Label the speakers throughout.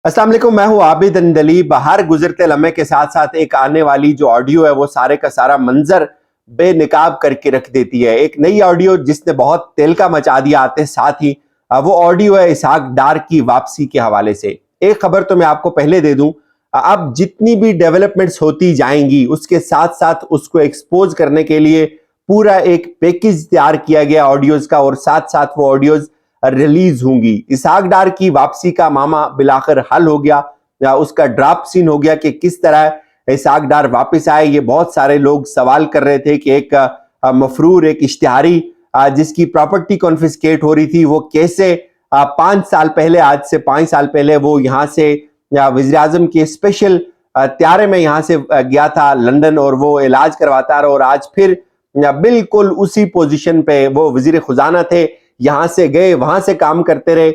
Speaker 1: अस्सलाम वालेकुम, मैं हूं आबिद अंदलीब। हर गुजरते लम्हे के साथ साथ एक आने वाली जो ऑडियो है वो सारे का सारा मंजर बेनकाब करके रख देती है। एक नई ऑडियो जिसने बहुत तेलका मचा दिया आते साथ ही वो ऑडियो है इसहाक डार की वापसी के हवाले से। एक खबर तो मैं आपको पहले दे दूं, अब जितनी भी डेवलपमेंट्स होती जाएंगी उसके साथ साथ उसको एक्सपोज करने के लिए पूरा एक पैकेज तैयार किया गया ऑडियोज का, और साथ साथ वो ऑडियोज रिलीज होंगी। इसहाक डार की वापसी का मामा बिलाखिर हल हो गया, या उसका ड्राफ्ट सीन हो गया कि किस तरह इसहाक डार वापस आए। ये बहुत सारे लोग सवाल कर रहे थे कि एक मफरूर, एक इश्तिहारी जिसकी प्रॉपर्टी कॉन्फिस्केट हो रही थी, वो कैसे 5 साल पहले, आज से 5 साल पहले वो यहाँ से वज़ीर आज़म के स्पेशल त्यारे में यहाँ से गया था लंदन, और वो इलाज करवाता रहा, और आज फिर बिल्कुल उसी पोजीशन पे वो वजीर खजाना थे, यहां से गए वहां से काम करते रहे,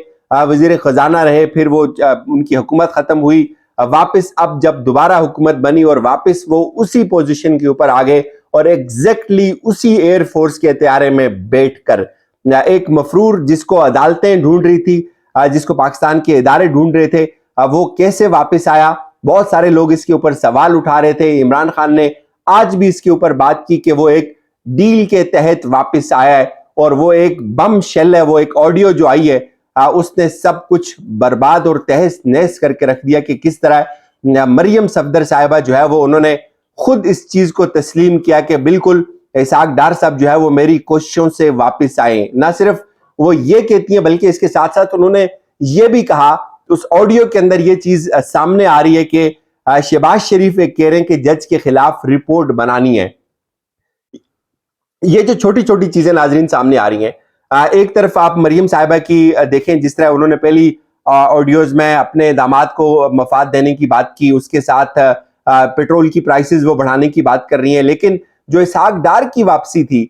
Speaker 1: वजीर खजाना रहे, फिर वो उनकी हुकूमत खत्म हुई, वापस अब जब दोबारा हुकूमत बनी और वापस वो उसी पोजीशन के ऊपर आ गए, और एग्जैक्टली उसी एयरफोर्स के त्यारे में बैठकर एक मफरूर जिसको अदालतें ढूंढ रही थी, जिसको पाकिस्तान के इदारे ढूंढ रहे थे, वो कैसे वापस आया। बहुत सारे लोग इसके ऊपर सवाल उठा रहे थे। इमरान खान ने आज भी इसके ऊपर बात की कि वो एक डील के तहत वापस आया है, और वो एक बम शेल है। वो एक ऑडियो जो आई है उसने सब कुछ बर्बाद और तहस नहस करके रख दिया कि किस तरह मरियम सफदर साहिबा जो है वो उन्होंने खुद इस चीज को तस्लीम किया कि बिल्कुल इसहाक डार साहब जो है वो मेरी कोशिशों से वापस आए। ना सिर्फ वो ये कहती हैं बल्कि इसके साथ साथ उन्होंने ये भी कहा, उस ऑडियो के अंदर ये चीज सामने आ रही है कि शहबाज शरीफ एक कह रहे हैं कि जज के खिलाफ रिपोर्ट बनानी है। ये जो छोटी छोटी चीजें नाजरीन सामने आ रही हैं, एक तरफ आप मरियम साहिबा की देखें, जिस तरह उन्होंने पहली ऑडियोज में अपने दामाद को मफाद देने की बात की, उसके साथ पेट्रोल की प्राइसेस वो बढ़ाने की बात कर रही हैं, लेकिन जो इसहाक डार की वापसी थी,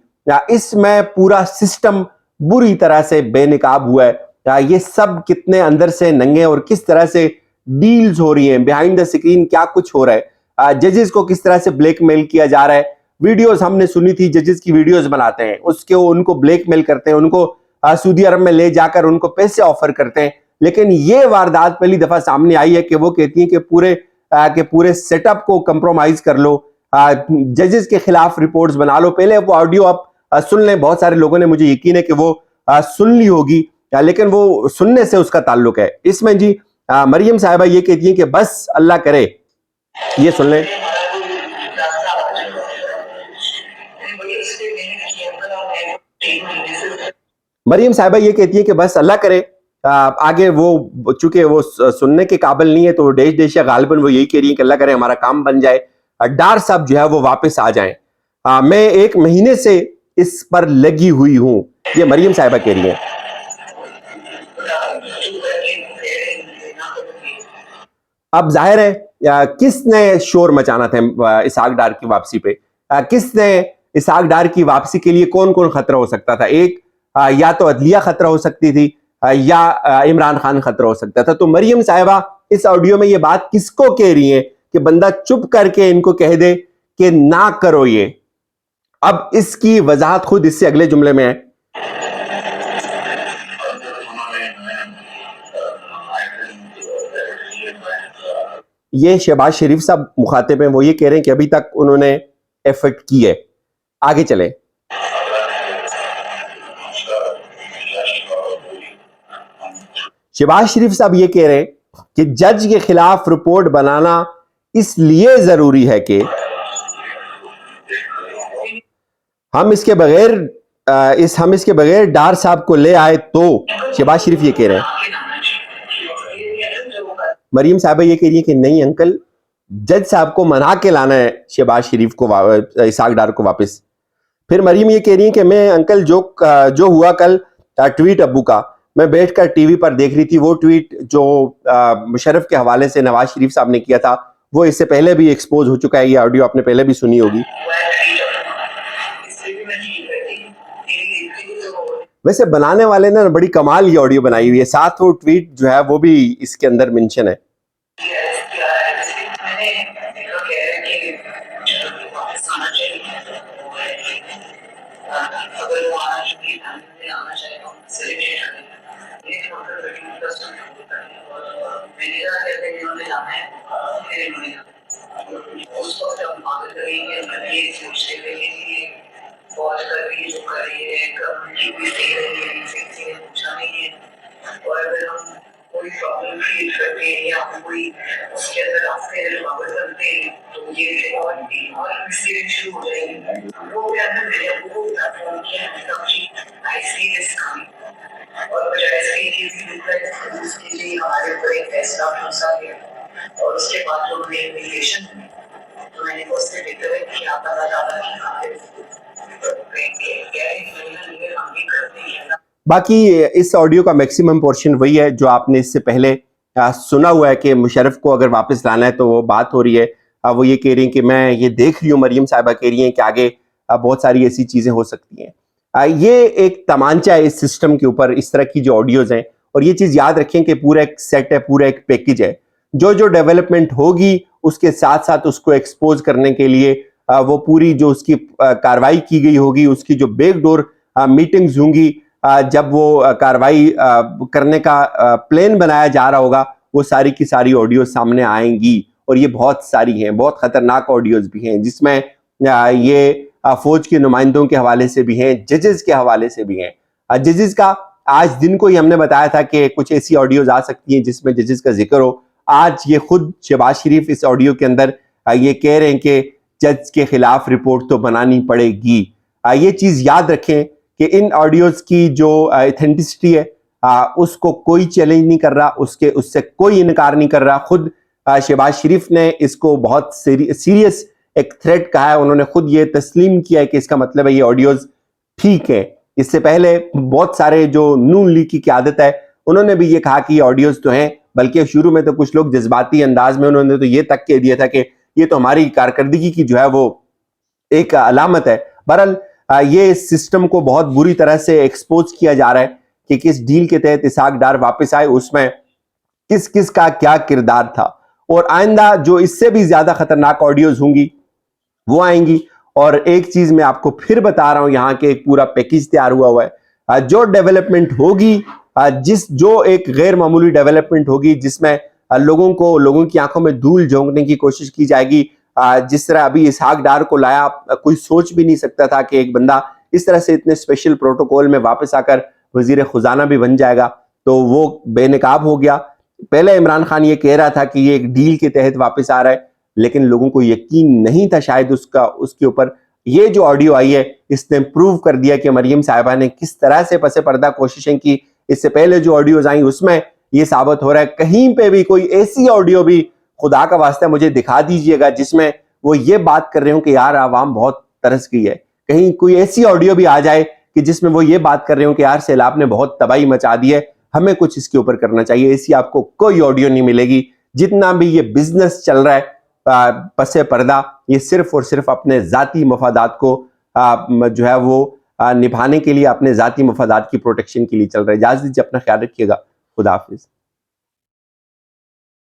Speaker 1: इसमें पूरा सिस्टम बुरी तरह से बेनकाब हुआ है। ये सब कितने अंदर से नंगे और किस तरह से डील्स हो रही हैं, बिहाइंड द स्क्रीन क्या कुछ हो रहा है, जजेस को किस तरह से ब्लैकमेल किया जा रहा है। वीडियोस हमने सुनी थी, जजेस की वीडियोस बनाते हैं, उसके उनको ब्लैकमेल करते हैं, उनको सऊदी अरब में ले जाकर उनको पैसे ऑफर करते हैं। लेकिन ये वारदात पहली दफा सामने आई है कि वो कहती हैं कि पूरे सेटअप को कंप्रोमाइज कर लो, जजेस के खिलाफ रिपोर्ट्स बना लो। पहले वो ऑडियो आप सुन लें, बहुत सारे लोगों ने, मुझे यकीन है कि वो सुन ली होगी, लेकिन वो सुनने से उसका ताल्लुक है। इसमें जी मरियम साहिबा ये कहती हैं कि बस अल्लाह करे, ये सुन लें। मरियम साहिबा ये कहती है कि बस अल्लाह करे, आगे वो चूंकि वो सुनने के काबिल नहीं है, तो डेश डेश या गालिबन वो यही कह रही है कि अल्लाह करे हमारा काम बन जाए, डार साहब जो है वो वापस आ जाएं। मैं 1 महीने से इस पर लगी हुई हूं, ये मरियम साहिबा कह रही है। अब जाहिर है किसने शोर मचाना था इसहाक डार की वापसी पे, किसने इसहाक डार की वापसी के लिए कौन कौन खतरा हो सकता था। एक या तो अदलिया खतरा हो सकती थी, या इमरान खान खतरा हो सकता था। तो मरियम साहिबा इस ऑडियो में ये बात किसको कह रही है कि बंदा चुप करके इनको कह दे कि ना करो ये। अब इसकी वजाहत खुद इससे अगले जुमले में है। ये शहबाज शरीफ साहब मुखातिब हैं, वो ये कह रहे हैं कि अभी तक उन्होंने एफर्ट की है। आगे चले। शहबाज शरीफ साहब ये कह रहे हैं कि जज के खिलाफ रिपोर्ट बनाना इसलिए जरूरी है कि हम इसके बगैर डार साहब को ले आए, तो शहबाज शरीफ ये कह रहे हैं। मरियम साहबा ये कह रही है कि नहीं अंकल, जज साहब को मना के लाना है शहबाज शरीफ को, इसहाक डार को वापस। फिर मरियम ये कह रही है कि मैं अंकल जो हुआ कल ट्वीट अब्बू का, मैं बैठकर टीवी पर देख रही थी। वो ट्वीट जो मुशर्रफ के हवाले से नवाज शरीफ साहब ने किया था, वो इससे पहले भी एक्सपोज हो चुका है। ये ऑडियो आपने पहले भी सुनी होगी। वैसे बनाने वाले ने बड़ी कमाल ये ऑडियो बनाई हुई है, साथ वो ट्वीट जो है वो भी इसके अंदर मेंशन है।
Speaker 2: कोई प्रॉब्लम क्रिएट करते हैं या कोई उसके अंदर आपके बाबर बनते हैं तो ये और एक्सपीरियंस शुरू हो जाएगी। वो अंदर मैंने वो प्लेटफॉर्म किया आई सी दिस कमिंग और बजाय इसके चीज उसके लिए हमारे ऊपर एक फैसला भरोसा गया और उसके बाद जो हमने इन्विटेशन तो मैंने उससे देखते हुए कि आप बता दादा की खाते
Speaker 1: बाकी इस ऑडियो का मैक्सिमम पोर्शन वही है जो आपने इससे पहले सुना हुआ है कि मुशर्रफ को अगर वापस लाना है तो वो बात हो रही है। वो ये कह रही हैं कि मैं ये देख रही हूँ, मरियम साहिबा कह रही हैं कि आगे बहुत सारी ऐसी चीजें हो सकती हैं। ये एक तमांचा है इस सिस्टम के ऊपर, इस तरह की जो ऑडियोज हैं। और ये चीज याद रखें कि पूरा एक सेट है, पूरा एक पैकेज है। जो जो डेवलपमेंट होगी उसके साथ साथ उसको एक्सपोज करने के लिए वो पूरी जो उसकी कार्रवाई की गई होगी, उसकी जो बैकडोर मीटिंग्स होंगी, जब वो कार्रवाई करने का प्लान बनाया जा रहा होगा, वो सारी की सारी ऑडियो सामने आएंगी। और ये बहुत सारी हैं, बहुत खतरनाक ऑडियोज भी हैं, जिसमें ये फौज के नुमाइंदों के हवाले से भी हैं, जजेस के हवाले से भी हैं। जजेस का आज दिन को ही हमने बताया था कि कुछ ऐसी ऑडियोज आ सकती हैं जिसमें जजेस का जिक्र हो। आज ये खुद शहबाज शरीफ इस ऑडियो के अंदर ये कह रहे हैं कि जज के खिलाफ रिपोर्ट तो बनानी पड़ेगी। ये चीज याद रखें कि इन ऑडियोज की जो ऑथेंटिसिटी है उसको कोई चैलेंज नहीं कर रहा, उससे कोई इनकार नहीं कर रहा। खुद शहबाज शरीफ ने इसको बहुत सीरियस एक थ्रेट कहा है। उन्होंने खुद ये तस्लीम किया है कि इसका मतलब है ये ऑडियोज ठीक है। इससे पहले बहुत सारे जो नून लीग की क़यादत है उन्होंने भी ये कहा कि ये ऑडियोज तो हैं, बल्कि शुरू में तो कुछ लोग जज्बाती अंदाज में उन्होंने तो ये तक कह दिया था कि ये तो हमारी कारकर्दगी की जो है वो एक अलामत है। बहरहाल ये सिस्टम को बहुत बुरी तरह से एक्सपोज किया जा रहा है कि किस डील के तहत इसहाक डार वापस आए, उसमें किस किस का क्या किरदार था। और आइंदा जो इससे भी ज्यादा खतरनाक ऑडियोज होंगी वो आएंगी। और एक चीज मैं आपको फिर बता रहा हूं, यहाँ के एक पूरा पैकेज तैयार हुआ है। जो डेवलपमेंट होगी, जो एक गैर मामूली डेवलपमेंट होगी, जिसमें लोगों की आंखों में धूल झोंकने की कोशिश की जाएगी। जिस तरह अभी इसहाक डार को लाया, कोई सोच भी नहीं सकता था कि एक बंदा इस तरह से इतने स्पेशल प्रोटोकॉल में वापस आकर वजीर खुजाना भी बन जाएगा, तो वो बेनकाब हो गया। पहले इमरान खान ये कह रहा था कि ये एक डील के तहत वापस आ रहा है, लेकिन लोगों को यकीन नहीं था शायद उसके ऊपर। ये जो ऑडियो आई है इसने प्रूव कर दिया कि मरियम साहिबा ने किस तरह से पसे पर्दा कोशिशें की। इससे पहले जो ऑडियोज आई उसमें ये साबित हो रहा है। कहीं पे भी कोई ऐसी ऑडियो भी खुदा का वास्ता मुझे दिखा दीजिएगा जिसमें वो ये बात कर रहे हो कि यार आवाम बहुत तरस गई है। कहीं कोई ऐसी ऑडियो भी आ जाए कि जिसमें वो ये बात कर रहे हो कि यार सैलाब ने बहुत तबाही मचा दी है, हमें कुछ इसके ऊपर करना चाहिए। ऐसी आपको कोई ऑडियो नहीं मिलेगी। जितना भी ये बिजनेस चल रहा है पसे पर्दा, ये सिर्फ और सिर्फ अपने जाती मफादात को जो है वो निभाने के लिए, अपने जाती मफादात की प्रोटेक्शन के लिए चल रहा है। इजाजत दीजिए, अपना ख्याल रखिएगा। खुदा हाफिज।